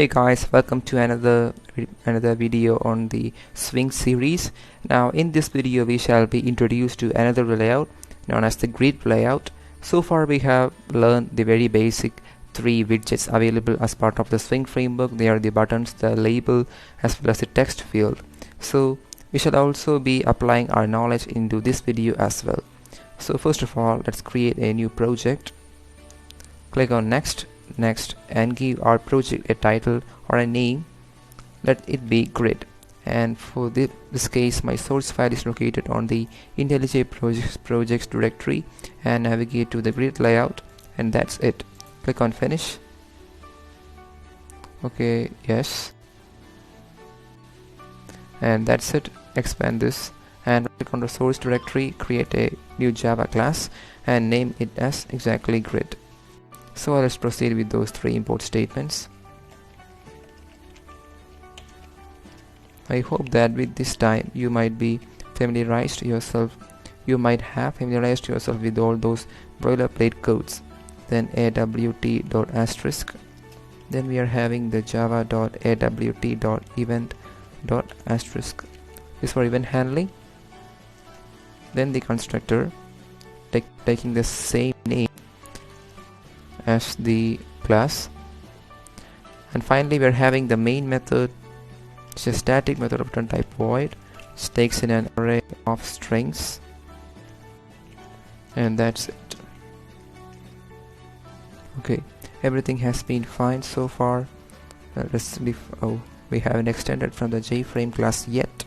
Hey guys, welcome to another video on the swing series. Now in this video we shall be introduced to another layout known as the grid layout. So far we have learned the very basic three widgets available as part of the swing framework. They are the buttons, the label, as well as the text field. So we shall also be applying our knowledge into this video as well. So first of all, let's create a new project. Click on next, and give our project a title or a name. Let it be grid, and for this case my source file is located on the IntelliJ projects directory, and navigate to the grid layout, and that's it. Click on finish. Okay, yes, and that's it. Expand this and click on the source directory, create a new Java class and name it as exactly grid. So let's proceed with those three import statements. I hope that with this time you might have familiarized yourself with all those boilerplate codes. Then awt.asterisk. Then we are having the java.awt.event.asterisk. This for event handling. Then the constructor taking the same name as the class, and finally we are having the main method, which is a static method of return type void, which takes in an array of strings, and that's it. Okay, everything has been fine so far. We haven't extended from the JFrame class yet.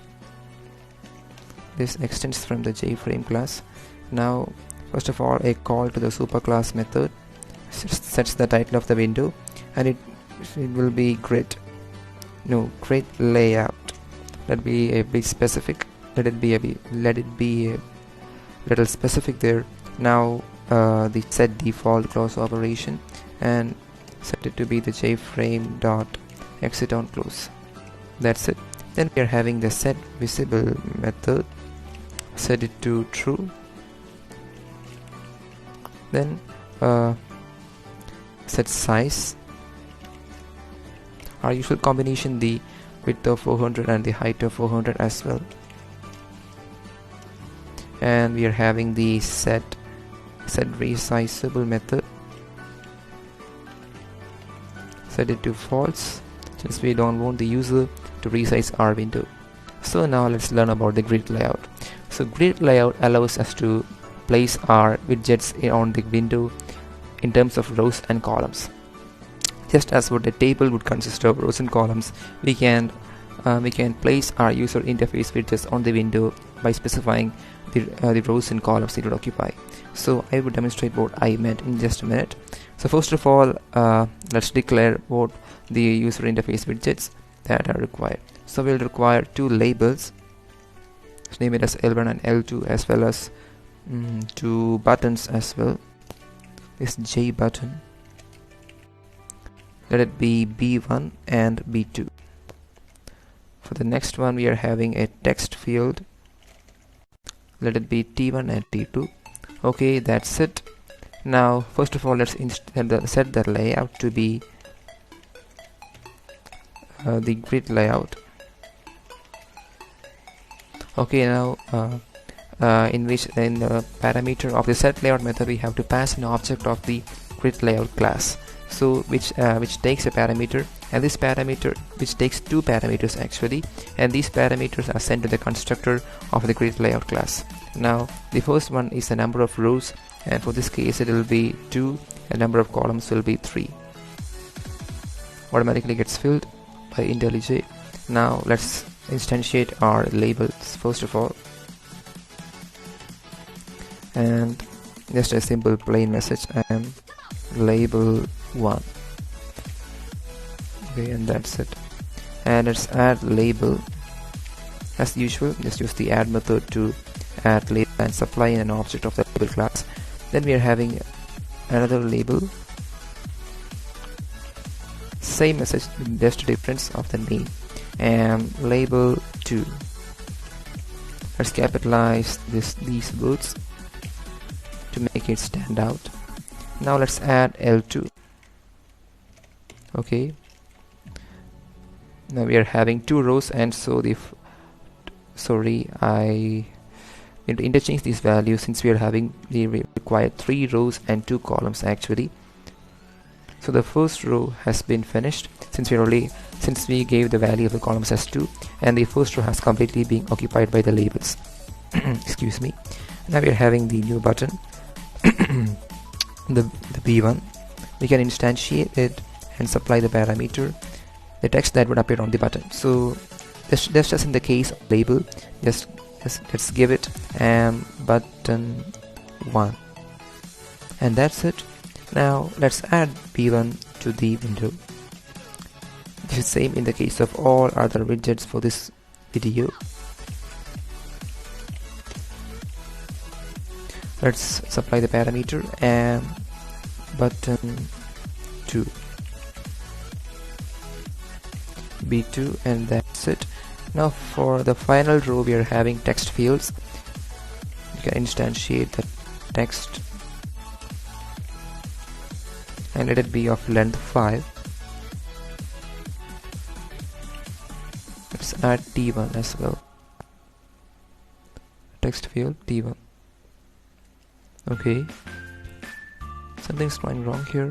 This extends from the JFrame class. Now first of all, a call to the superclass method sets the title of the window, and it will be grid layout. Let be a bit specific. Let it be a little specific there. Now the set default close operation, and set it to be the jframe dot exit on close. That's it. Then we are having the set visible method. Set it to true. Then set size, our usual combination, the width of 400 and the height of 400 as well. And we are having the set resizable method. Set it to false, since we don't want the user to resize our window. So now let's learn about the grid layout. So grid layout allows us to place our widgets on the window in terms of rows and columns. Just as what a table would consist of rows and columns, we can place our user interface widgets on the window by specifying the rows and columns it would occupy. So I will demonstrate what I meant in just a minute. So first of all, let's declare what the user interface widgets that are required. So we'll require two labels. Let's name it as L1 and L2, as well as two buttons as well. This J button, let it be B1 and B2. For the next one, we are having a text field. Let it be T1 and T2. Okay, that's it. Now first of all, let's set the layout to be the grid layout. Okay, now in the parameter of the set layout method, we have to pass an object of the grid layout class, so which takes a parameter, and this parameter which takes two parameters actually, and these parameters are sent to the constructor of the grid layout class. Now the first one is the number of rows, and for this case it will be 2, and number of columns will be 3. Automatically gets filled by IntelliJ. Now let's instantiate our labels first of all, and just a simple plain message, I am label 1. Okay, and that's it. And let's add label. As usual, just use the add method to add label and supply in an object of the label class. Then we are having another label, same message, just difference of the name, and label 2. Let's capitalize these words to make it stand out. Now let's add L2. Okay, Now we are having 2 rows, and so the sorry, I need to interchange these values since we require 3 rows and 2 columns actually. So the first row has been finished since we gave the value of the columns as 2, and the first row has completely been occupied by the labels. Excuse me. Now we are having the new button, the B1. We can instantiate it and supply the parameter, the text that would appear on the button. So that's just in the case of label. Just let's give it button 1, and that's it. Now let's add B1 to the window. This is same in the case of all other widgets for this video. Let's supply the parameter button 2 B2, and that's it. Now for the final row we are having text fields. You can instantiate the text and let it be of length 5. Let's add T1 as well. Text field T1. Okay, something's going wrong here.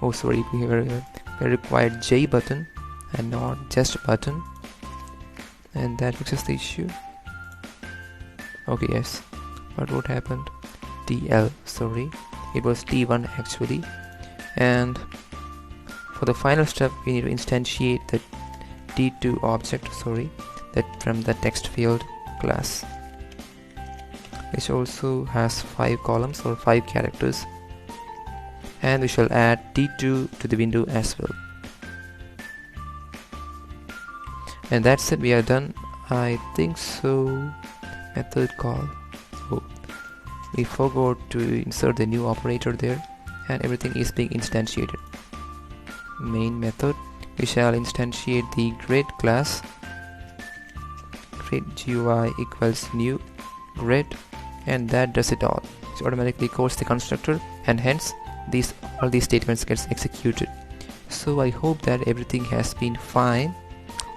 Oh sorry, we required J button and not just button, and that fixes the issue. Okay, yes, but what happened? TL, sorry, it was T1 actually. And for the final step we need to instantiate the T2 object, sorry, that from the text field class, which also has 5 columns or 5 characters, and we shall add T2 to the window as well. And that's it, we are done. I think so. Method call. Oh, we forgot to insert the new operator there, and everything is being instantiated. Main method, we shall instantiate the grid class. Grid GUI equals new grid, and that does it all. So automatically calls the constructor, and hence all these statements gets executed. So I hope that everything has been fine.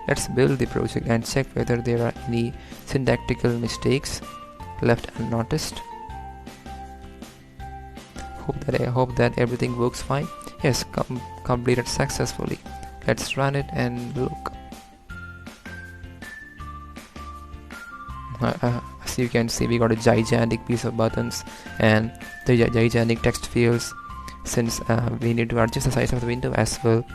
Let's build the project and check whether there are any syntactical mistakes left unnoticed. I hope that everything works fine. Yes, completed successfully. Let's run it and look. As you can see, we got a gigantic piece of buttons and the gigantic text fields, since we need to adjust the size of the window as well.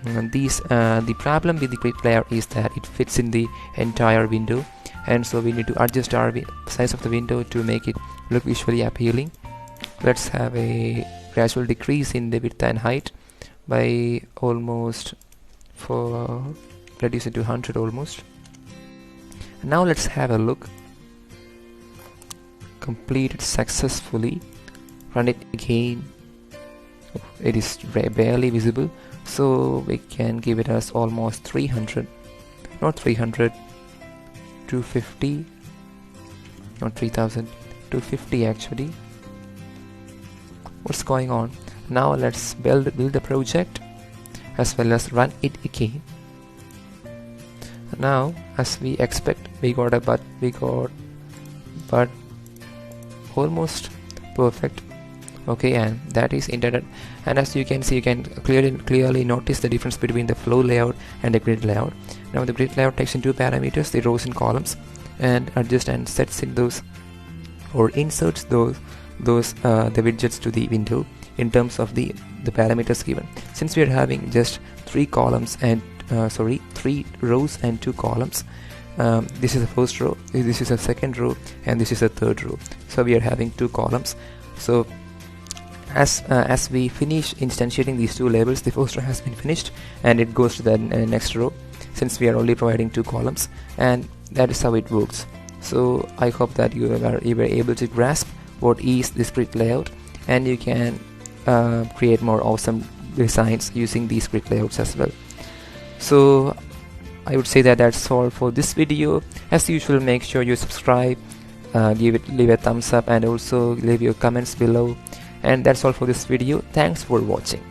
The problem with the grid layout is that it fits in the entire window, and so we need to adjust our size of the window to make it look visually appealing. Let's have a gradual decrease in the width and height by almost, reduce it to 100 almost. Now let's have a look. Completed successfully. Run it again. It is barely visible, so we can give it as almost 300, not 300, 250, not 3000, 250 actually. What's going on? Now let's build the project as well as run it again. Now, as we expect, we got but almost perfect. Okay, and that is intended. And as you can see, you can clearly notice the difference between the flow layout and the grid layout. Now the grid layout takes in 2 parameters, the rows and columns, and adjusts and sets in those or inserts the widgets to the window in terms of the parameters given. Since we are having just 3 columns and 3 rows and 2 columns, this is the first row, this is the second row, and this is the third row. So we are having 2 columns. So as we finish instantiating these 2 labels, the first row has been finished and it goes to the next row, since we are only providing 2 columns, and that is how it works. So I hope that you were able to grasp what is this grid layout, and you can create more awesome designs using these grid layouts as well. So I would say that that's all for this video. As usual, make sure you subscribe, leave a thumbs up, and also leave your comments below. And that's all for this video. Thanks for watching.